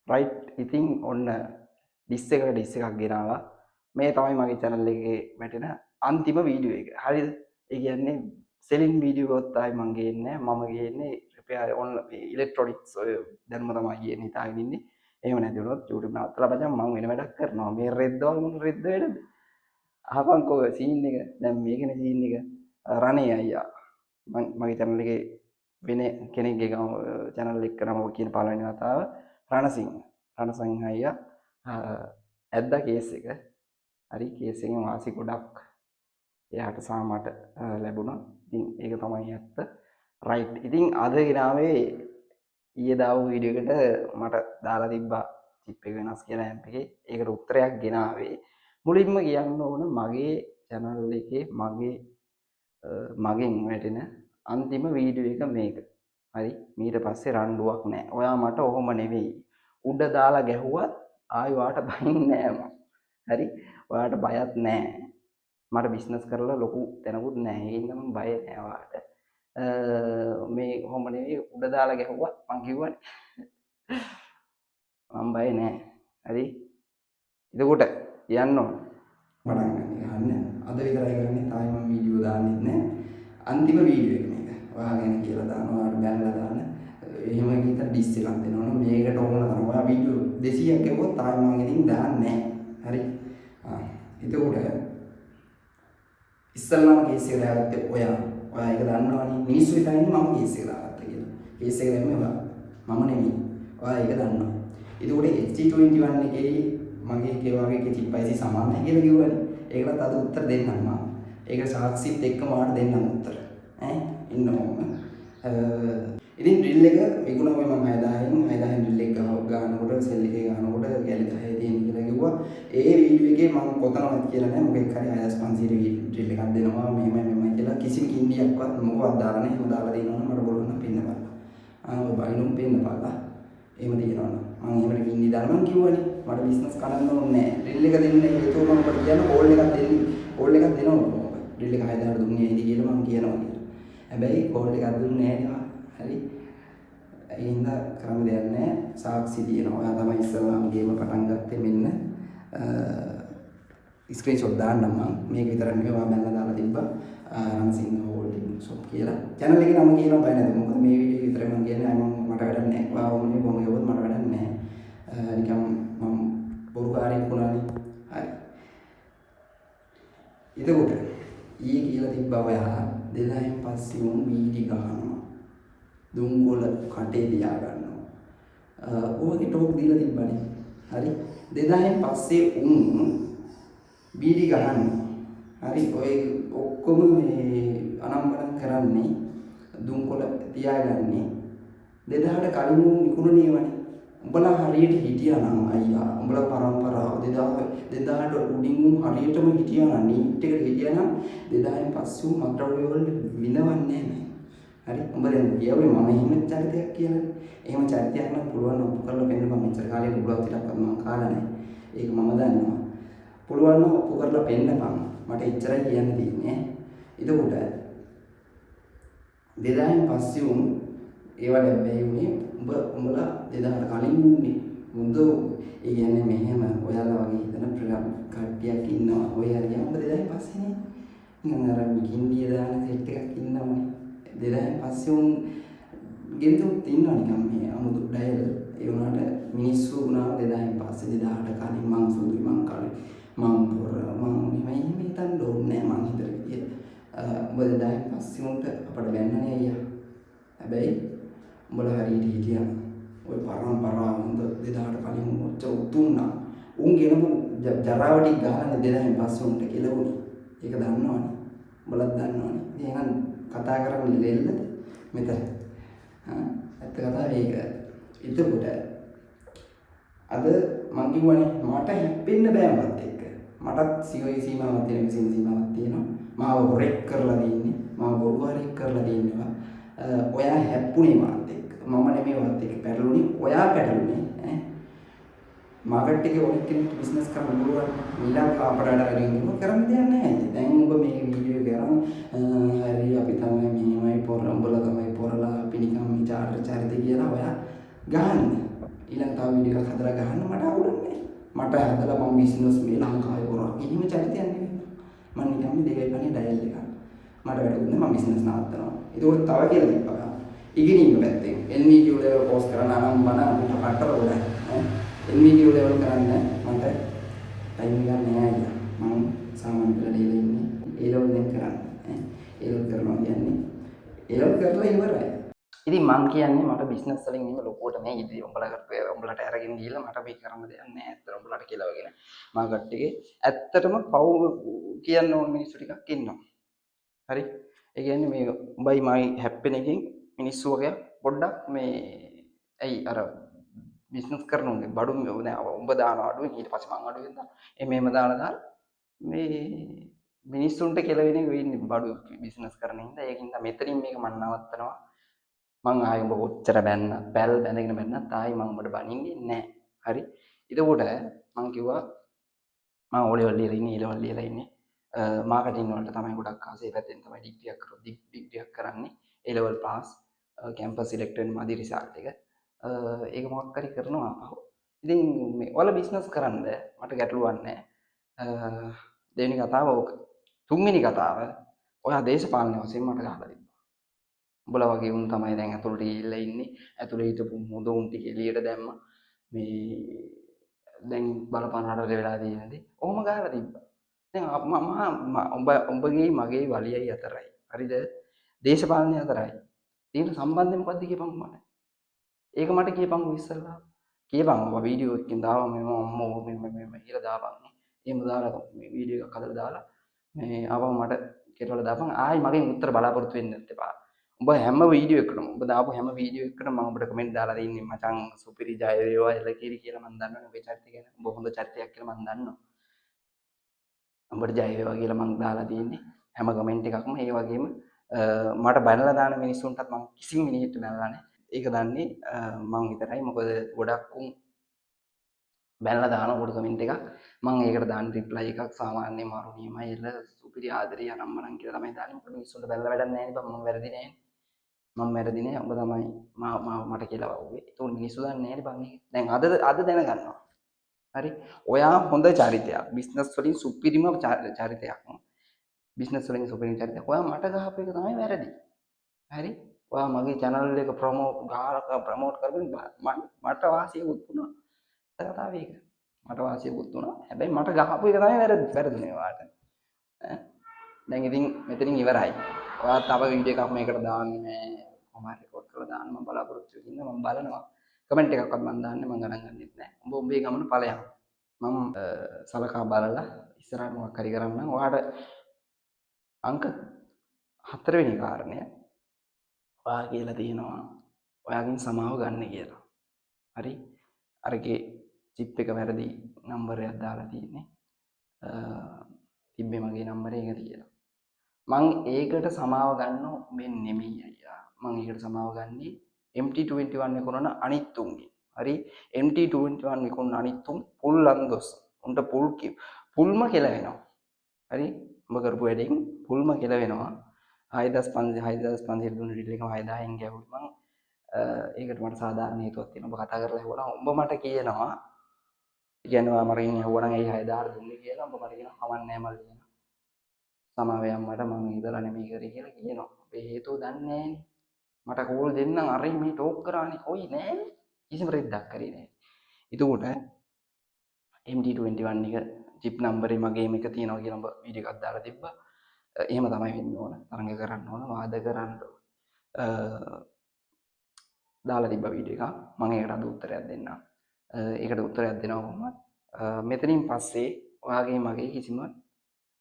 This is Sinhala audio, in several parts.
රයිට් ඉතින් ඔන්න ඩිස් එකක් ගෙනාවා. මේ තමයි මගේ channel එකේ වැටෙන අන්තිම වීඩියෝ එක. හරිද? ඒ කියන්නේ selling වීඩියෝ එකක් තමයි මම ගේන්නේ. මම ගේන්නේ repair electronics ඔය දැනුම තමයි ගේන්නේ හිතාගෙන ඉන්නේ. එහෙම නැති වුණොත් YouTube නවත්තලා බජන් මම වෙන වැඩක් කරනවා. මේ රෙද්දවල් මොන රෙද්ද වැඩද? අහපන්කෝ සීන් එක. දැන් මේකනේ සීන් එක. රණේ අයියා. මගේ channel එකේ වෙන කෙනෙක්ගේ channel එක නම කියන පළවෙනි වතාව රණසිංහ. රණසිංහ අයියා ඇද්දා කේස් එක. හරි කේස් එකෙන් වාසි ගොඩක් එයාට සාමට ලැබුණා. ඉතින් ඒක තමයි ඇත්ත. රයිට්. ඉතින් අද ගෙනාවේ ඊයේ දාපු වීඩියෝ එකට මට දාලා තිබ්බා චිප් එක වෙනස් කියලා ඇම්ප් එකේ. ඒකට උත්තරයක් ගෙනාවේ. මුලින්ම කියන්න ඕන මගේ channel එකේ මගෙන් වැටෙන අන්තිම වීඩියෝ එක මේක. හරි. ඊට පස්සේ රණ්ඩුවක් නැහැ. ඔයා මට ඔහොම නෙවෙයි. උඩ දාලා ගැහුවත් ආයි වාට බහින්නේ නැහැ මම. හරි. ඔයාට බයත් නැහැ. මට බිස්නස් කරලා ලොකු තැනකුත් නැහැ. ඒ හින්දා මම බය නැහැ වාට. මේ ඔහොම නෙවෙයි උඩ දාලා ගැහුවත් මං කිව්වනේ. මම බය නැහැ. හරි. එතකොට යන්න ඕන. පටන් ගන්න. අද විතරයි කරන්නේ. තායි මම වීඩියෝ දාන්නෙත් නැහැ. අන්තිම වීඩියෝ එක මේක. ඔයා ගැන කියලා දානවා. ඔයාට බැලලා දාන්න. එහෙම ගිහින් ඩිස් එකක් දෙනවනේ. මේකට ඕන කරනවා. ඔයා වීඩියෝ 200ක් ගෙවුවොත් තායි මම ඉතින් දාන්නේ නැහැ. හරි. එතකොට ඉස්සල්ලාම කේස් එක දාගත්තේ ඔයා ඒක දන්නවනේ මිනිස්සු හිතන්නේ මම කේස් එක දාගත්තා කියලා. කේස් එක දැම්මේ ඔයා. මම නෙමෙයි. ඔයා ඒක දන්නවා. ඒකෝට HT21 එකේ මගේ වගේ චිප් IC සමානයි කියලා කිව්වනේ. ඒකට අද උත්තර දෙන්නම් මම. ඒක සාක්ෂිත් එක්කම ඔයාලට දෙන්නම් උත්තර. ඉන්න ඕම. ඉතින් ඩ්‍රිල් එක විකුණුවේ මම 6000න් ඩ්‍රිල් එක ගන්නකොට සෙල් එකේ ගන්නකොට ගැලි 10 තියෙන කියලා කිව්වා. ඒ වීඩියෝ එකේ මම කොතනවත් කියලා නැහැ. මොකෙක් හරි 6500 ඩ්‍රිල් එකක් දෙනවා මෙහෙමයි කියලා කිසිම කින්ඩියක්වත් මොකවත් දාලා නැහැ. එහෙම දාලා දෙනවනම් මට බලන්න පින්නපල්ලා. ඔය බයිනුම් පින්නපල්ලා. එහෙම තියනවනම් මම එහෙමද කින්ඩි දාලා මම කිව්වනේ මට බිස්නස් කරන්න ඕනේ නැහැ. ඩ්‍රිල් එක දෙන්න හේතුව මම ඔබට කියන්න කෝල් එකක් දෙනවා මම. ඩ්‍රිල් එක 6000ට දුන්නේ ඇයිද කියලා මම කියනවා කියලා. හැබැයි කෝල් එකක් දුන්නේ නැහැ. හරි. ඒ හින්දා කරන්න දෙයක් නැහැ. සාක්ෂි තියෙනවා. ඔයා තමයි ඉස්සරහම ගේම පටන් ගත්තේ මෙන්න. ස්ක්‍රීන්ෂොට් දාන්නම් මම. මේක විතරක් නෙවෙයි ඔයා බැලලා දාලා තිබ්බා. රණසිංහ හෝල්ඩින් ෂොප් කියලා. channel එකේ නම කියනවා බය නැද්ද? මොකද මේ වීඩියෝ විතරයි මම කියන්නේ. මට වැඩක් නැහැ. ඔයා ඕනේ කොහොම ගියොත් මට වැඩක් නැහැ. නිකම් මම බොරුකාරයෙක් වුණානේ. හරි. එතකොට ඊයේ කියලා තිබ්බා ඔයා 2000න් පස්සේ උන් බීඩි ගහනවා. දුම්කොළ කටේ තියා ගන්නවා. ඔයගේ ටෝක් දීලා තිබ්බනේ. හරි. 2000න් පස්සේ උන් බීඩි ගහන්නේ. හරි. ඔය ඔක්කොම මේ අනම්මනම් කරන්නේ දුම්කොළ තියාගන්නේ 2000ට කලින් උන් විකුණනේවනේ. උඹලා හරියට හිටියා නම් අයියා උඹලා පරම්පරාව 2000ට උඩින් උන් හරියටම හිටියා නම් නීට් එකට හිටියා නම් 2000න් පස්සේ උන් මත්ද්‍රව්‍ය වලට විඳවන්නේ නැහැ. හරි උඹ දැන් කියවේ මම එහෙම චරිතයක් කියලානේ. එහෙම චරිතයක් නම් පුළුවන් ඔප්පු කරලා පෙන්නපන්. මෙච්චර කාලෙක උඹලා ටිකක් මම කාලා නැහැ. ඒක මම දන්නවා. පුළුවන් නම් ඔප්පු කරලා පෙන්නපන්. මට එච්චරයි කියන්න තියෙන්නේ. එතකොට 2000න් පස්සේ උන් ඒවට බැහැ උනේ උඹලා 2000ට කලින් උන්නේ. මුන්ද ඒ කියන්නේ මෙහෙම ඔයාලා වගේ හිතන කට්ටියක් ඉන්නවා. ඔය හරියම 2000න් පස්සේනේ. නිකන් අර ගින්දිය දාන සෙට් එකක් ඉන්නවනේ. 2000න් පස්සේ උන් ගෙන්තුත් ඉන්නවා නිකන් මේ අමුතු ඩයල්. ඒ වුණාට මිනිස්සු වුණා 2000න් පස්සේ 2000ට කලින් මං සුදුයි මං කාලේ මං පොර මං මෙහෙම හිතන්න ඕනේ නෑ මං හිතර විදියට. උඹ 2000න් පස්සේ උන්ට අපට වෙන්නනේ අයියා. හැබැයි උඹලා හරියට හිටියා. ඔය පරම්පරාව උන්ට 2000ට කලින් ඔච්චර උතුම්නා. උන් ගෙනපු ජරාවටි ගහන්නේ 2000න් පස්සේ උන්ට කෙලවුනේ. ඒක දන්නවනේ. උඹලත් දන්නවනේ. එහෙනම් කතා කරන්නේ ලෙල්ලද මෙතන. ඇත්ත කතාව ඒක. එතකොට අද මං කිව්වනේ මට හැප්පෙන්න බෑ මත් එක්ක. මටත් සීමාවක් තියෙන සීමාවක් තියෙනවා. මාව හොරෙක් කරලා දින්නේ. මාව බොරුකාරයෙක් කරලා දින්නවා. ඔයා හැප්පුණේ මාත් එක්ක. මම නෙමෙයි වත් එක්ක පැටළුනේ. ඔයා පැටළුනේ ඈ. මාකට් එකේ ඔනෙක් කෙනෙක් බිස්නස් කරන්න පුළුවන්. මිලක් අපරාධයෙන් කරන්න දෙයක් නැහැ. දැන් ඔබ මේ වීඩියෝ කරන් හරි අපි තමයි මෙහෙමයි පොරඹල තමයි පොරලා අපි නිකන් මේ චාරිත කියලා ඔයා ගහන්නේ. ඊළඟ තව වීඩියෝ එකක් හදලා ගහන්න මට අවුලන්නේ. මට හදලා මම බිස්නස් මේ ලංකාවේ කරා. එහෙම චරිතයක් නෙවෙයි. මම නිකම්ම 2.5 ඩයල් එකක්. මට වැඩකුත් නෑ මම බිස්නස් නවත්තනවා. ඒක තව කියලා තිබ්බා. ඉගෙනීම පැත්තෙන් NVQ level course කරන්න නම් මම අපිට පටල උඩයි. NVQ level කරන්න මට ටයිම් එකක් නෑ අයියා. මම සාමාන්‍ය පෙළ දීලා ඉන්නේ. ඒ level දැන් කරන්න. ඒ level කරනවා කියන්නේ ඒ level කරලා ඉවරයි. ඉතින් මං කියන්නේ මට බිස්නස් වලින් එහෙම ලොකුවට නෑ ඉතින් උඹලට අරගෙන ගිහලා මට මේ කරන්න දෙයක් නෑ ඇත්තට උඹලට කියලාගෙන මම කට්ටියගේ ඇත්තටම පව් කියන්න ඕන මිනිස්සු ටිකක් ඉන්නවා හරි ඒ කියන්නේ මේ උඹයි මයි හැප්පෙන එකෙන් මිනිස්සු වගේ පොඩ්ඩක් මේ ඇයි අර බිස්නස් කරනුනේ බඩු නෑ උඹ දාන අඩුවෙන් ඊට පස්සේ මං අඩුවෙන් දාන මේම දාලා මේ මිනිස්සුන්ට කෙලවෙන වෙන්නේ බඩු බිස්නස් කරන හින්දා ඒකින්ද මෙතනින් මේක මම නවත්තනවා මං ආයෙ උඹ කොච්චර බැන්න පැල් බැඳගෙන බැන්නත් ආයෙ මං උඹට බනින්නේ නැහැ. හරි. එතකොට මං කිව්වා මම ඕ ලෙවල් ලියලා ඉන්නේ ඊ ලෙවල් ලියලා ඉන්නේ. මාකටිං වලට තමයි ගොඩක් ආසේ පැත්තෙන් තමයි ඩිග්‍රියක් කරොත් ඩිග්‍රියක් කරන්නේ. A level pass campus select වෙන මදි රිසල්ට් එක. ඒක මොකක් හරි කරනවා අපහු. ඉතින් මේ ඔයාලා බිස්නස් කරන්න මට ගැටලුවක් නැහැ. දෙවෙනි කතාව ඕක. තුන්වෙනි කතාව ඔයා දේශපාලන වශයෙන් මට ගහලා දෙන්න. උඹලා වගේ උන් තමයි දැන් ඇතුළට ගිහිල්ලා ඉන්නේ. ඇතුළේ හිටපු හොඳ උන් ටික එළියට දැම්මා. මේ දැන් බලපන් රටට වෙලා තියෙනදී. ඔහොම ගහලා තිබ්බා. දැන් උඹගේ මගේ වලියයි අතරයි. හරිද? දේශපාලනය අතරයි. තියෙන සම්බන්ධය මොකද්ද කියපන් මට. ඒක මට කියපන්කො ඉස්සල්ලා. කියපන් ඔබ වීඩියෝ එකකින් දාපන් මෙම අම්මෝ මෙම කියලා දාපන්. එහෙම දාලා මේ වීඩියෝ එකක් හදලා දාලා මේ ආපහු මට කෙරවල දාපන්. ආයි මගෙන් උත්තර බලාපොරොත්තු වෙන්න එපා. උඹ හැම වීඩියෝ එකකටම උඹ දාපු හැම වීඩියෝ එකකටම මම ඔබට කමෙන්ට් දාලා තින්නේ මචං සුපිරි ජය වේවා එලකිරි කියලා මම දන්නවනේ ඔබේ චරිතය ගැන. උඹ හොඳ චරිතයක් කියලා මම දන්නවා. උඹට ජය වේවා කියලා මම දාලා තියෙන්නේ හැම කමෙන්ට් එකක්ම ඒ වගේම මට බැනලා දාන මිනිස්සුන්ටත් මම කිසිම මිනිහෙක්ට බැනලා නැහැ. ඒක දන්නේ මම විතරයි. මොකද ගොඩක් උන් බැනලා දානකොට කමෙන්ට් එකක් මම ඒකට දාන රිප්ලයි එකක් සාමාන්‍යයෙන් මාරු නියමයි එල සුපිරි ආදරේ අනම්මනම් කියලා තමයි දාන්නේ. මොකද මිනිස්සුන්ට බැලලා වැඩක් නැහැ නේ බං මම වැරදි නැහැ. මම වැරදි නෑ ඔබ තමයි මට කියලා වව්වේ. ඒක මිනිස්සු දන්නේ නෑනේ බං ඒක. දැන් අද දැනගන්නවා. හරි. ඔයා හොඳ චරිතයක්. බිස්නස් වලින් සුපිරිම චරිතයක්. බිස්නස් වලින් සුපිරිම චරිතයක්. ඔයා මට ගහපු එක තමයි වැරදි. හරි. ඔයා මගේ channel එක ප්‍රමෝට් කරගෙන මට වාසියකුත් වුණා. කතාව ඒක. මට වාසියකුත් වුණා. හැබැයි මට ගහපු එක තමයි වැරදුනේ ඔයාට. දැන් ඉතින් මෙතනින් ඉවරයි. ඔයා තව වීඩියෝ එකක් මේකට දාන්නේ නෑ. කොහොම හරි රෙකෝඩ් කරලා දාන්න මම බලාපොරොත්තු වෙන්නේ. මම බලනවා. කමෙන්ට් එකක්වත් මම දාන්නේ මම ගණන් ගන්නෙත් නෑ. උඹ උඹේ ගමන ඵලයන්. මම සලකා බලලා ඉස්සරහට මොකක් හරි කරන්නම්. ඔයාට අංක 4 වෙනි කාරණය ඔයා කියලා තියෙනවා ඔයාගෙන් සමාව ගන්න කියලා. හරි? අරගේ චිප් එක වැරදි නම්බරයක් දාලා තියෙන්නේ. තිබ්බේ මගේ නම්බරේ ඒක තියලා. මං ඒකට සමාව ගන්නව මෙන් නෙමෙයි අයියා. මං ඒකට සමාව ගන්නේ MT21 විකුණන අනිත් උන්ගේ. හරි MT21 විකුණන අනිත් උන් පුල්ලන් දොස්. උන්ට පුල්ම කියලා වෙනවා. හරි උඹ කරපු වැඩෙන් පුල්ම කියලා වෙනවා. 6500 දුන්න ඩීල් එකම 6000න් ගැහුවේ මං. ඒකට මට සාධාරණ හේතුවක් තියෙනවා. ඔබ කතා කරලා ඇහුවා උඹ මට කියනවා කියන්නේ මම මරගෙන ඇහුවා නම් ඒ 6000 දුන්නේ කියලා උඹ මට කියනවා කවන්නේ නැහැ මල්ලි. සමාවයන් මට මං හිතලා නෙමෙයි කරේ කියලා කියනවා. අපේ හේතුව දන්නේ නැහනේ. මට කෝල් දෙන්නම් අර මේ ටෝක් කරානේ. කොයි නෑනේ. කිසිම රෙද්දක් කරේ නෑ. එතකොට MT21 එක චිප් නම්බරේ මගේ මේක තියෙනවා කියලා ඔබ වීඩියෝ එකක් දාලා තිබ්බා. එහෙම තමයි වෙන්න ඕන. තරඟ කරන්න ඕන, වාද කරන්න ඕන. දාලා තිබ්බා වීඩියෝ එකක්. මම ඒකට අද උත්තරයක් දෙන්නම්. ඒකට උත්තරයක් දෙනවා කොහොමද? මෙතනින් පස්සේ ඔයාගේ මගේ කිසිම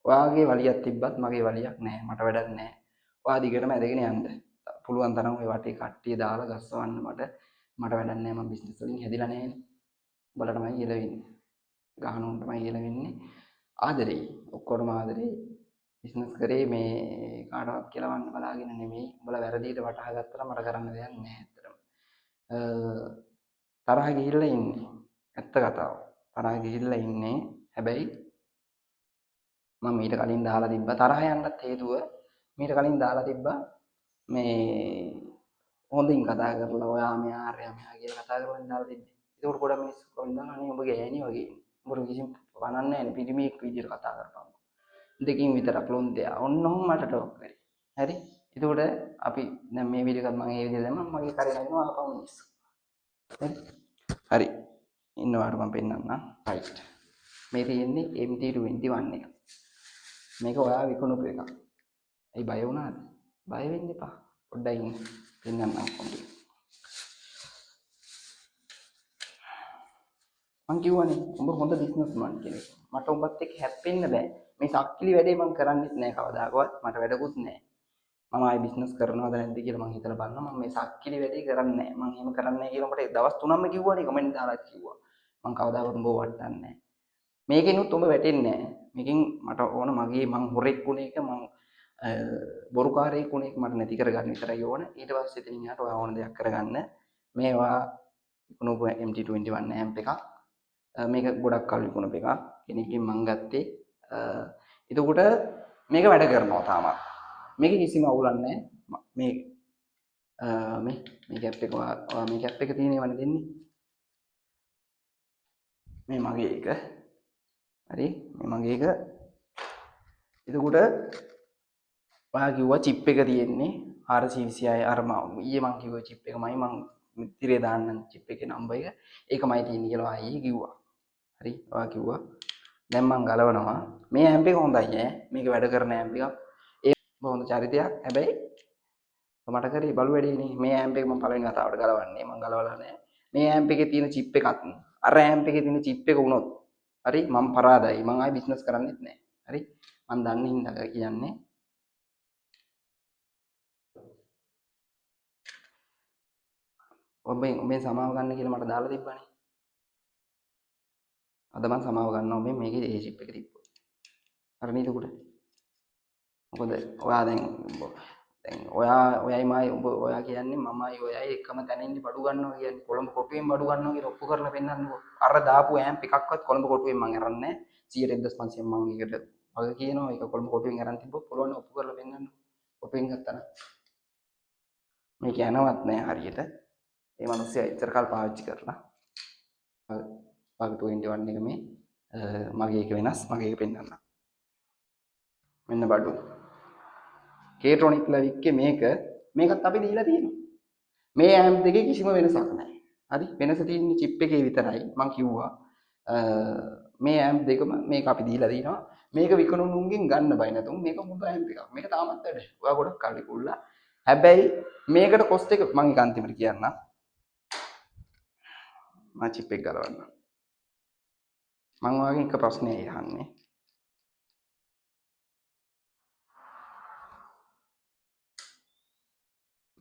ඔයාගේ වලියක් තිබ්බත් මගේ වලියක් නැහැ. මට වැඩක් නැහැ. ඔයා දිගටම ඇදගෙන යන්න. පුළුවන් තරම් ඔය වටේ කට්ටිය දාලා ගස්සවන්න මට වැඩක් නැහැ. මම බිස්නස් වලින් හැදිලා නැහැනේ. උඹලටමයි ඉල වෙන්නේ. ගහන උන්ටමයි ඉල වෙන්නේ. ආදරේ. ඔක්කොටම ආදරේ. බිස්නස් කරේ මේ කාටවත් කියලාවන්න බලාගෙන නෙමෙයි. උඹලා වැරදියට වටහා ගත්තා මට කරන්න දෙයක් නැහැ ඇත්තටම. තරහ ගිහිල්ලා ඉන්නේ. ඇත්ත කතාව. තරහ ගිහිල්ලා ඉන්නේ. හැබැයි මම ඊට කලින් දාලා තිබ්බා තරහ යන්නත් හේතුව මීට කලින් දාලා තිබ්බා මේ හොඳින් කතා කරලා ඔයා මෙයා ආර්යා මෙයා කියලා කතා කරලා දාලා තිබ්බේ. ඒකට ගොඩක් මිනිස්සු කවුරුන්දා අනේ උඹ ගෑණි වගේ. උඹට කිසිම වණක් නැහැ නේ පිරිමියෙක් විදියට කතා කරපන්. දෙකින් විතරක් ලොන්දයා. ඔන්න ඔහොම මට ටෝක් කරේ. හරි. එතකොට අපි දැන් මේ වීඩියෝ එකත් මම ඒ විදිහට දැම්මම මගේ කරේ නැගිනවා ආපහු මිනිස්සු. හරි. හරි. ඉන්නවාට මම පෙන්නන්නම්. රයිට්. මේ තියෙන්නේ MT21 එක. මේක ඔයා විකුණුපු එකක්. ඇයි බය වුණාද? බය වෙන්න එපා. පොඩ්ඩක් ඉන්න. පෙන්නන්නම් කොහොමද. මං කිව්වනේ උඹ හොඳ බිස්නස්මන් කෙනෙක්. මට උඹත් එක්ක හැප්පෙන්න බෑ. මේ සක්කිලි වැඩේ මං කරන්නෙත් නෑ කවදාකවත්. මට වැඩකුත් නෑ. මම ආයි බිස්නස් කරනවද නැද්ද කියලා මං හිතලා බලනවා. මම මේ සක්කිලි වැඩේ කරන්නේ නෑ. මං එහෙම කරන්නේ නෑ කියලා මට දවස් 3ක්ම කිව්වනේ කමෙන්ට් දාලා කිව්වා. මං කවදාකවත් උඹව වටන්නේ නෑ. මේකෙනුත් උඹ වැටෙන්නේ නෑ. මේකෙන් මට ඕන මගේ මං හොරෙක් වුණ එක මං බොරුකාරයෙක් වුණ එක මට නැති කරගන්න විතරයි ඕන. ඊට පස්සේ ඉතින් යාට ඔයා ඕන දෙයක් කරගන්න. මේවා විකුණුපු MT21 ඇම්ප් එකක්. මේක ගොඩක් කල් විකුණුපු එකක්. කෙනෙක්ගෙන් මං ගත්තේ. එතකොට මේක වැඩ කරනවා තාමත්. මේක කිසිම අවුලක් නැහැ. මේ කැප් එක ඔයා මේ කැප් එක තියෙනවනේ දෙන්නේ. මේ මගේ එක. හරි. මේ මගේ එක. එතකොට ඔයා කිව්වා චිප් එක තියෙන්නේ 426 අර ඊයේ මං කිව්වා චිප් එකමයි මං තිරේ දාන්නම් චිප් එකේ නම්බර් එක. ඒකමයි තියෙන්නේ කියලා ඔයා ඊයේ කිව්වා. හරි. ඔයා කිව්වා. දැන් මං ගලවනවා. මේ ඇම්ප් එක හොඳයි ඈ. මේක වැඩ කරන ඇම්ප් එකක්. ඒක හොඳ චරිතයක්. හැබැයි මට කරේ බලු වැඩේනේ. මේ ඇම්ප් එක මම පළවෙනි වතාවට ගලවන්නේ. මං ගලවලා නැහැ. මේ ඇම්ප් එකේ තියෙන චිප් එකත් අර ඇම්ප් එකේ තියෙන චිප් එක වුණොත් හරි මම පරාදයි. මං ආයි බිස්නස් කරන්නෙත් නැහැ. හරි. මං දන්නේ හින්දා කියන්නේ. ඔබෙන් සමාව ගන්න කියලා මට දාලා තිබ්බනේ. අද මං සමාව ගන්නවා මේකේ ඒ චිප් එක තිබ්බොත්. හරි නේද උඩ? මොකද ඔයා දැන් ඔයයි මයි ඔයා කියන්නේ මමයි ඔයයි එකම තැන ඉන්නේ බඩු ගන්නවා කියන්නේ කොළඹ කොටුවෙන් බඩු ගන්නවා කියලා ඔප්පු කරලා පෙන්නන්නකෝ. අර දාපු ඇම්ප් එකක්වත් කොළඹ කොටුවෙන් මං අරන්නේ නැහැ. 11500 මං ඒකට වග කියනවා. ඒක කොළඹ කොටුවෙන් අරන් තිබ්බොත් පොළොන්නේ ඔප්පු කරලා පෙන්නන්නකෝ. කොටුවෙන් ගත්තා නම්. මේක යනවත් නැහැ හරියට. ඒ මිනිස්සයා ඉතර කල් පාවිච්චි කරලා. වග 21 එක මේ මගේ එක වෙනස් මගේ එක පෙන්නන්න. මෙන්න බඩු. කේට්‍රොනික් ලවික්ගේ මේකත් අපි දීලා තියෙනවා. මේ ඇම්ප් දෙකේ කිසිම වෙනසක් නැහැ. හරි වෙනස තියෙන්නේ චිප් එකේ විතරයි. මම කිව්වා මේ ඇම්ප් දෙකම මේක අපි දීලා දිනවා. මේක විකුණුනුන්ගෙන් ගන්න බයි නැතුම් මේක හොඳ ඇම්ප් එකක්. මේක තාමත් වැඩ. ඔයා ගොඩක් කල් විකුණලා. හැබැයි මේකට කොස්ට් එක මම ඒක අන්තිමට කියන්නම්. මම චිප් එක ගලවන්න. මම ඔයාගෙන් එක ප්‍රශ්නයක් අහන්නේ.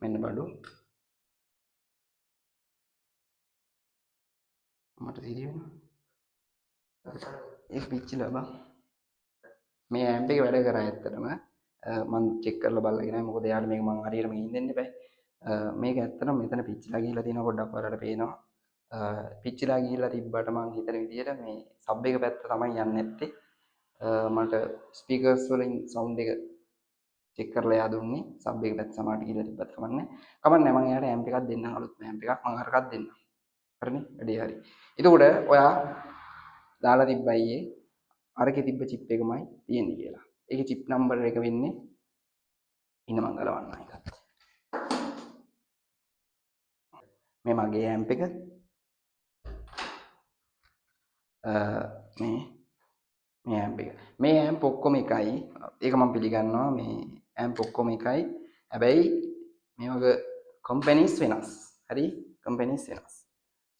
මෙන්න බඩු. මට සිහිය වෙනවා. ඒක පිච්චිලා බං. මේ ඇම්ප් එක වැඩ කරා ඇත්තටම මම චෙක් කරලා බලලා ඉන්නේ මොකද යාළුවා මේක මම හරියටම ගිහින් දෙන්න බෑ. මේක ඇත්තටම මෙතන පිච්චිලා ගිහිල්ලා තියෙනවා පොඩ්ඩක් ඔයාලට පේනවා. පිච්චිලා ගිහිල්ලා තිබ්බට මම හිතන විදිහට මේ සබ් එක පැත්ත තමයි යන්නේ නැත්තේ. මට ස්පීකර්ස් වලින් සවුන්ඩ් එක චෙක් කරලා එයා දුන්නේ සබ් එක පැත්ත සමානට ගිහිල්ලා තිබ්බත් කමන්නේ. කමන්නේ මම එයාට ඇම්ප් එකක් දෙන්නම් අලුත් ඇම්ප් එකක් මම අරකට දෙන්නම්. හරිනේ? වැඩේ හරි. එතකොට ඔයා දාලා තිබ්බයි අරකේ තිබ්බ චිප් එකමයි තියෙන්නේ කියලා. ඒකේ චිප් නම්බර් එක වෙන්නේ ඉන්න මං ගලවන්න එකක්. මේ මගේ ඇම්ප් එක මේ ඇම්ප් එක. මේ ඇම්ප් ඔක්කොම එකයි. ඒක මම පිළිගන්නවා මේ ඇම්ප් ඔක්කොම එකයි. හැබැයි මේ වගේ කම්පැනිස් වෙනස්. හරි? කම්පැනිස් වෙනස්.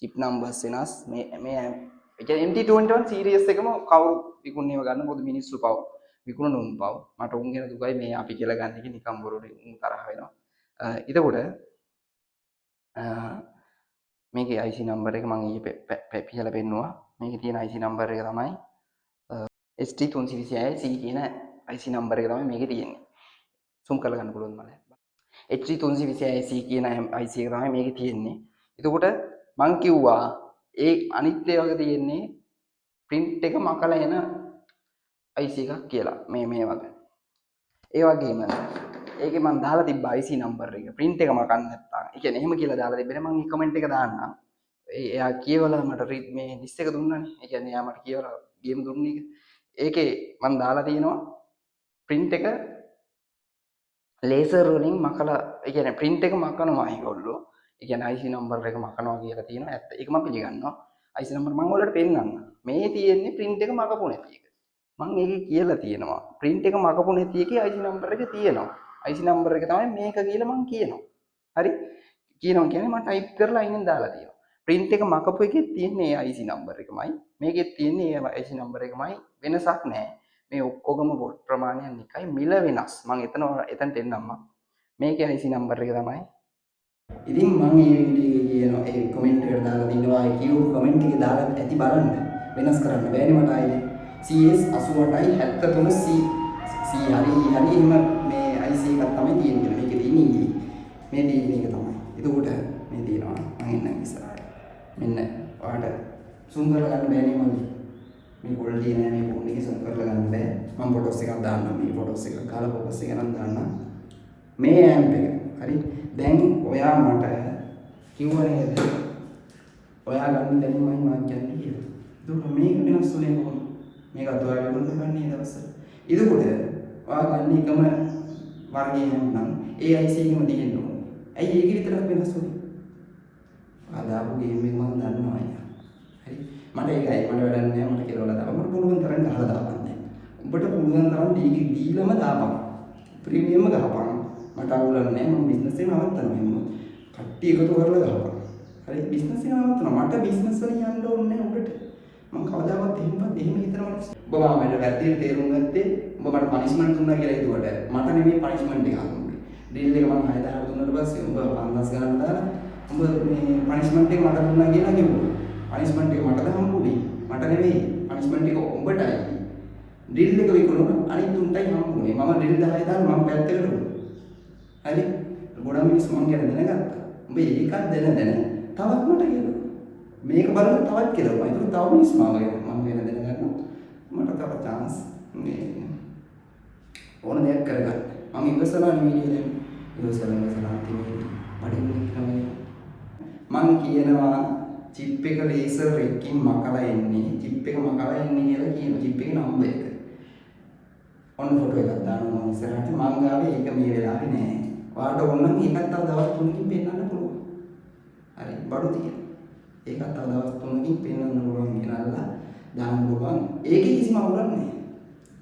චිප් නම්බර්ස් වෙනස්. මේ ඇම්ප් MT21 සීරීස් එකම කවුරු විකුණනේව ගන්න මොකද මිනිස්සු පව විකුණන උන් පව මට උන් ගැන දුකයි මේ අපි කියලා ගන්න එක නිකම් බොරුනේ උන් තරහ වෙනවා. එතකොට මේකේ IC නම්බර් එක මම ඊයේ පිහලා පෙන්නුවා. මේකේ තියෙන IC නම්බර් එක තමයි HT326C කියන IC නම්බර් එක තමයි මේකේ තියෙන්නේ. zoom කරලා ගන්න පුළුවන් මල. HT326C කියන IC එක තමයි මේකේ තියෙන්නේ. එතකොට මං කිව්වා ඒ අනිත් ඒවාගේ තියෙන්නේ print එක මකලා එන IC එකක් කියලා. මේ වගේ. ඒ වගේම ඒකේ මම දාලා තිබ්බ IC නම්බර් එක print එක මකන්න නැත්නම්. ඒ කියන්නේ එහෙම කියලා දාලා තිබ්බේ මම කමෙන්ට් එක දාන්නම්. එයා කියවලා මට මේ ලිස්ට් එක දුන්නානේ. ඒ කියන්නේ එයා මට කියවලා ගේම් දුන්නේ එක. ඒකේ මම දාලා තියෙනවා print එක ලේසර් වලින් මකලා, ඒ කියන්නේ print එක මකනවා ඒගොල්ලෝ. ඒ කියන්නේ IC number එක මකනවා කියලා තියෙනවා. ඇත්ත ඒක මම පිළිගන්නවා. IC number මම ඔයාලට පෙන්නන්නම්. මේ තියෙන්නේ print එක මකපු නැති එක. මම ඒකේ කියලා තියෙනවා. print එක මකපු නැති එකේ IC number එක තියෙනවා. IC number එක තමයි මේක කියලා මම කියනවා. හරි? කියනවා කියන්නේ මම ටයිප් කරලා අයිනෙන් දාලා තියෙනවා. print එක මකපු එකේ තියෙන්නේ IC number එකමයි. මේකෙත් තියෙන්නේ IC number එකමයි. වෙනසක් නැහැ. මේ ඔක්කොගම වොට් ප්‍රමාණයන් එකයි, මිල වෙනස්. මම එතනට එන්නම්. මේකේ IC number එක තමයි. ඉතින් මම මේ වීඩියෝ කියනවා ඒ කමෙන්ට් එකට දාලා දිනවා. ඒ කියු කමෙන්ට් එකේ දාලා ඇති බලන්න. වෙනස් කරන්න බෑනේ මට ආයේ. CS 88යි 73 C හරි එහෙම මේ IC එකක් තමයි තියෙන්නේ. මේකේ තියෙන්නේ මේ තියෙන එක තමයි. එතකොට මේ තියෙනවා මම එන්නම් ඉස්සරහට. මෙන්න ඔයාලට zoom කරලා ගන්න බෑනේ මම. මේ quality නෑ මේ ෆෝන් එකේ zoom කරලා ගන්න බෑ. මම ෆොටෝස් එකක් දාන්නම්. මේ ෆොටෝස් එක කාලා ફોකස් එක නම් දාන්නම්. මේ ඇම්ප් එක. හරි. දැන් ඔයා මට කිව්වා නේද? ඔයා ගන්න දැනුමයි මම කියන්නේ කියලා. එතකොට මේක වෙනස් වෙන්නේ කොහොමද? මේක අතවාගෙන ගන්න ගන්නේ දවසට. එතකොට ඔයා ගන්න එකම වර්ගය නම් ඒ IC එකම තියෙන්න ඕනේ. ඇයි ඒක විතරක් වෙනස් වෙන්නේ? ආදාපු ගේම් එක මම දන්නවා අයියා. හරි. මට ඒකයි මට වැඩක් නෑ මට කියලා දාපන්. මට පුළුවන් තරම් ගහලා දාපන් දැන්. උඹට පුළුවන් තරම් දීලම දාපන්. ප්‍රීමියම් ගහපන්. මට අවුලක් නෑ මම බිස්නස් එක නවත්තනවා එහෙම. කට්ටිය එකතු කරලා දාපන්. හරි බිස්නස් එක නවත්තනවා. මට බිස්නස් වලින් යන්න ඕනේ නෑ උඹට. මම කවදාවත් එහෙම හිතනවා. ඔබ මම වැරදියට තේරුම් ගත්තේ ඔබ මට පනිෂ්මන්ට් දුන්නා කියලා හිතුවට මට නෙමෙයි පනිෂ්මන්ට් එක හම්බුනේ. ඩීල් එක මම 6000 දුන්නාට පස්සේ ඔබ 5000 ගණන් දාලා ඔබ මේ පනිෂ්මන්ට් එක මට දුන්නා කියලා කිව්වා. පනිෂ්මන්ට් එක මටද හම්බුනේ. මට නෙමෙයි. පනිෂ්මන්ට් එක ඔබටයි. ඩීල් එක විකුණුන අනිත් උන්ටයි හම්බුනේ. මම ඩීල් 10 දාලා මම පැත්තකට දුන්නා. හරි. ගොඩක් මිනිස්සු මං ගැන දැනගත්තා. උඹ ඒකක් දැන තවත් මට කියනවා. මේක බලලා තවත් කියනවා. ඒක තව මිනිස්සු මම ගැන දැනගන්නවා. මට තව chance මේ ඕන දෙයක් කරගන්න. මම ඉවසලා වීඩියෝ දැන් ඉවසලා තියෙන්නේ. මං කියනවා චිප් එක ලේසර් එකකින් මකලා එන්නේ. චිප් එක මකලා එන්නේ කියලා කියනවා. චිප් එකේ නම්බර් එක. ඔන්න ෆොටෝ එකක් දානවා මම ඉස්සරහට. මං ගාවේ ඒක මේ වෙලාවේ නෑ. ඔයාලට ඕන නම් ඒකත් තව දවස් 3කින් පෙන්නන්න පුළුවන්. හරි බඩු තියෙන. ඒකත් තව දවස් 3කින් පෙන්නන්න පුළුවන් කියලා දාන්න පුළුවන්. ඒකේ කිසිම අවුලක් නැහැ.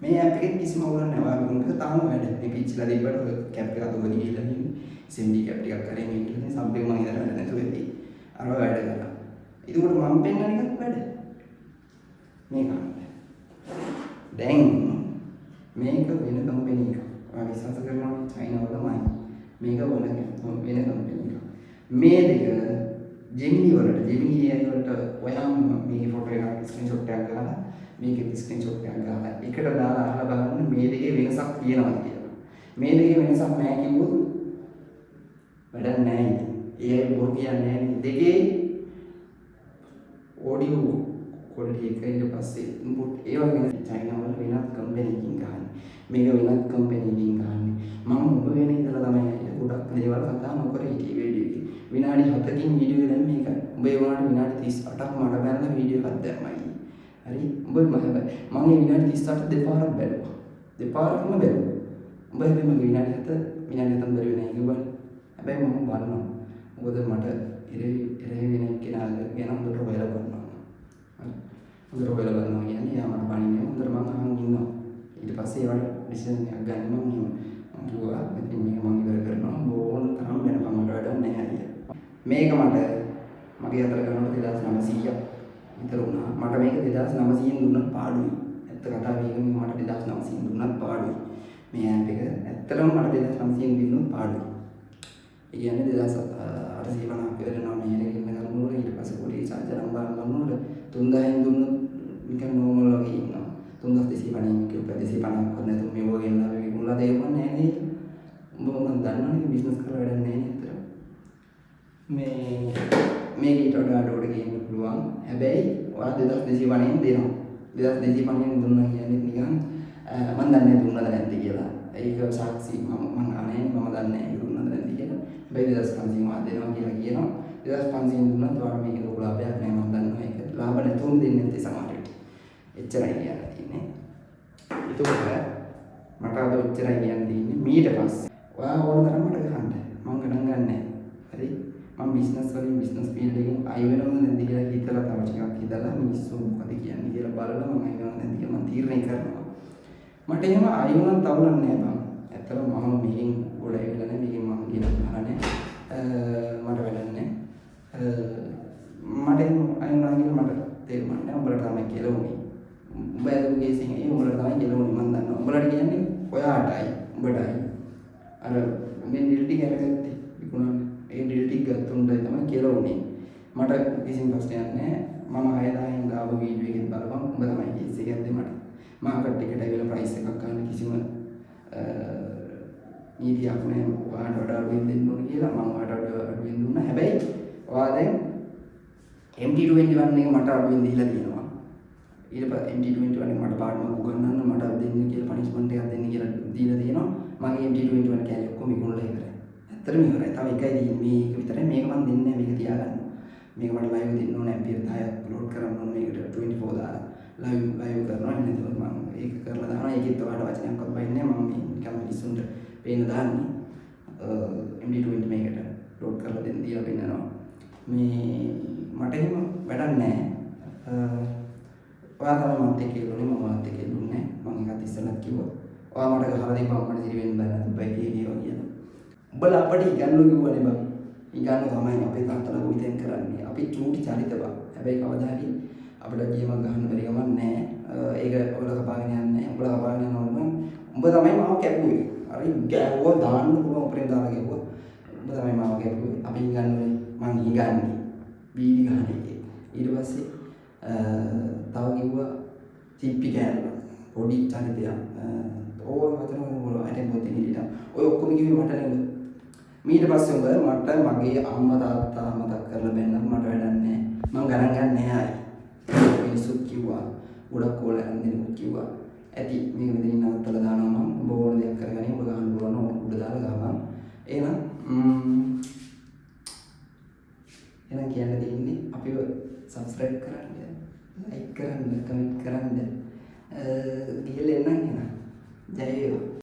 මේ ඇප් එකේ කිසිම අවුලක් නැහැ. ඔයාලා මොකද තාම වැඩ. මේ පිච්චිලා දෙන්නට කැප් එක අතෝගෙන ගිහලා ඉන්නේ. SMD කැප් ටිකක් කරේ මේ ඉන්නේ. සබ් එක මම ඉඳලා වැඩ නැතුව ඉන්නේ. අර වැඩ කරා. ඒකට මම පෙන්නන එකත් වැඩ. මේක. දැන් මේක වෙන කම්පැනි එකක්. ඔයා විශ්වාස කරනවා චයිනාව තමයි. මේක වෙන කම්පැනි එකක්. මේ දෙක Gemini වලට Gemini AI වලට ඔයාම මේ ෆොටෝ එකක් ස්ක්‍රීන්ෂොට් එකක් ගහලා මේකේ ස්ක්‍රීන්ෂොට් එකක් ගහලා එකට දාලා අහලා බලන්න මේ දෙකේ වෙනසක් තියෙනවද කියලා. මේ දෙකේ වෙනසක් නැහැ කිව්වොත් වැඩක් නැහැ ඉතින්. AI බොරු කියන්නේ නැහැ. දෙකේ ඔඩියෝ quality එක ඊට පස්සේ input ඒ වගේ වෙන චයිනා වල වෙනත් කම්පැනි එකකින් ගහන්නේ. මේක වෙනත් කම්පැනි එකකින් ගහන්නේ. මම ඔබ වෙන ඉඳලා තමයි ගොඩක් දේවල් කතා නොකර හිටියේ වීඩියෝ එකේ. විනාඩි 7කින් වීඩියෝ දැන් මේක. උඹ ඒ වුණාට විනාඩි 38ක් මට බැලලා වීඩියෝ එකක් දැම්මයි. හරි. උඹ මම මේ විනාඩි 38 දෙපාරක් බැලුවා. දෙපාරක්ම බැලුවා. උඹ හැබැයි මගේ විනාඩි 7 විනාඩි 7ක් බැලුවේ නැහැ කිව්වනේ. හැබැයි මම බලනවා. මොකද මට ඉරේ වෙන කෙනා ගැන හොඳට හොයලා බලනවා. හරි. හොඳට හොයලා බලනවා කියන්නේ යා මට බණින්නේ හොඳට මම අහන් ඉන්නවා. ඊට පස්සේ ඒවට ඩිසිෂන් එකක් ගන්න මම කිව්වා ඉතින් මේක මම ඉවර කරනවා ඕන තරම් වෙනකම් මට වැඩක් නැහැ අයියා. මේක මට මගේ අතර කරනකොට 2900ක් විතර වුණා. මට මේක 2900න් දුන්නත් පාඩුයි. ඇත්ත කතාව මේක මට 2900න් දුන්නත් පාඩුයි. මේ ඇප් එක ඇත්තටම මට 2900න් දුන්නත් පාඩුයි. ඒ කියන්නේ 2850ක් වෙනවා මේ එකකින් ගන්නකොට ඊට පස්සේ පොඩි චාර්ජර් නම්බර් ගන්නකොට 3000න් දුන්නත් නිකන් නෝමල් වගේ ඉන්නවා. 3250න් කිව්වා 250ක් වත් නැතුව මේ වගේ ලා විකුණලා දෙවන්නේ නැහැ නේද? උඹ මොනවද දන්නවනේ බිස්නස් කරලා වැඩක් නැහැ නේද? මේක ඊට වඩා ඩෝඩ ගේන්න පුළුවන්. හැබැයි ඔයා 2250න් දෙනවා. 2250න් දුන්නා කියන්නේ නිකන් මම දන්නේ දුන්නද නැද්ද කියලා. ඒක සාක්ෂි මම අනේ මම දන්නේ නැහැ දුන්නද නැද්ද කියලා. හැබැයි 2500න් වා දෙනවා කියලා කියනවා. 2500 දුන්නත් ඔයාලා මේක ලොකු ලාභයක් නෑ මම දන්නවා ඒක. ලාභ නැතුවම දෙන්නේ නැති සමහරවිට. එච්චරයි කියන්න තියෙන්නේ. එතකොට මට අද ඔච්චරයි කියන්න තියෙන්නේ. ඊට පස්සේ ඔයා ඕන තරම් මට ගහන්න. මම ගණන් ගන්නෑ. හරි? මම බිස්නස් ෆීල්ඩ් එකෙන් අය වෙනවද නැද්ද කියලා හිතලා තව ටිකක් හිතලා මිනිස්සු මොකද කියන්නේ කියලා බලලා මම අය වෙනවද නැද්ද කියලා මම තීරණය කරනවා. මට එහෙම අය වුණත් තවුලක් නෑ බං. ඇත්තටම මම මෙහෙන් ගොඩ ඇවිල්ලා නෑ. මේකෙන් මම කියන කරන්නේ මට වැඩක් නෑ. මට අය වුණා කියලා මට තේරුම් නෑ. උඹලට තමයි කියලා උනේ. උඹ ඇදුම් කේසින් ඒ උඹලට තමයි කියලා උනේ මම දන්නවා. උඹලට කියන්නේ ඔයාටයි උඹටයි. අර මේ ඩිල්ටි කරගත්තේ විකුණන්න. ඒ ඩිල්ටි ගත්තුන්ටයි තමයි කියලා උනේ. මට කිසිම ප්‍රශ්නයක් නෑ. මම 6000න් දාපු වීඩියෝ එකෙන් බලපන් උඹ තමයි කේස් එක ඇද්දේ මට. මාකට් එකට ඇවිල්ලා ප්‍රයිස් එකක් ගන්න කිසිම නීතියක් නෑ. ඔයාට වඩා අඩුවෙන් දෙන්න ඕන කියලා මම ඔයාට අඩුවෙන් දුන්නා. හැබැයි ඔයා දැන් MT21 එක මට අඩුවෙන් දීලා තියෙනවා. ඊට පස්සේ MT21 එක මට පාඩමක් උගන්වන්න මට දෙන්න කියලා පනිෂ්මන්ට් එකක් දෙන්න කියලා දීලා තියෙනවා. මගේ MT21 කෑලි ඔක්කොම විකුණලා ඉවරයි. ඇත්තටම ඉවරයි. තව එකයි තියෙන්නේ මේක විතරයි. මේක මම දෙන්නේ නැහැ. මේක තියාගන්න. මේක මට ලයිව් දෙන්න ඕනේ. ඇම්පියර් 10ක් අප්ලෝඩ් කරන්න ඕනේ. මේකට 24 දාලා ලයිව් කරනවා. එහෙනම් මම ඒක කරලා දානවා. ඒකෙත් ඔයාලට වචනයක්වත් බයින්නේ නැහැ. මම මේ නිකන් මිනිස්සුන්ට පේන්න දාන්නේ. MT20 මේකට ලෝඩ් කරලා දෙන්න දීලා පෙන්නනවා. මේ මට එහෙම වැඩක් නැහැ. ඔයා තමයි මත් එක්ක ඉල්ලුනේ මම මත් එක්ක ඉල්ලුන්නේ. මම ඒකත් ඉස්සෙල්ලත් කිව්වා. ඔයා මට ගහලා දීපන් මට දිරි වෙන්න බෑ නැත්නම් බයි කියලා කියලා. උඹලා අපිට ඉගන්නු කිව්වනේ බං. ඉගන්නු තමයි අපේ තාත්තලා කොයිතෙන් කරන්නේ. අපි චූටි චරිත බං. හැබැයි කවදා හරි අපිට ජීවම ගන්න බැරි ගමන් නැහැ. ඒක ඔයාලා කපාගෙන යන්නේ නැහැ. උඹලා කපාගෙන යනවා නම් උඹ තමයි මාව කැපුවේ. හරි ගෑවුවා දාන්න පුළුවන් උපරිම දාලා ගෙවුවා. උඹ තමයි මාව කැපුවේ. අපි ඉගන්නුනේ මං ඉගන්නේ. බීඩි ගහන එකේ. ඊට පස්සේ තව කිව්වා චිප්පි කෑල්ල. පොඩි චරිතයක්. ඕව වචන වල අයිටම් පොතේ හිටියා. ඔය ඔක්කොම කිව්වේ මට නේද? ඊට පස්සේ උඹ මට මගේ අම්මා තාත්තා මතක් කරලා බැන්නත් මට වැඩක් නැහැ. මං ගණන් ගන්න නැහැ ආයි. මිනිස්සුත් කිව්වා. ගොඩක් කෝල යන දෙනෙක් කිව්වා. ඇති මේක මෙතනින් නවත්තලා දානවා මම. උඹ ඕන දෙයක් කරගනින් උඹ ගහන්න පුළුවන් ඕන උඩ දාලා ගහපන්. එහෙනම් කියන්න තියෙන්නේ අපිව සබ්ස්ක්‍රයිබ් කරන්න, ලයික් කරන්න, කමෙන්ට් කරන්න. ගිහලා එන්න එහෙනම්. ජය වේවා.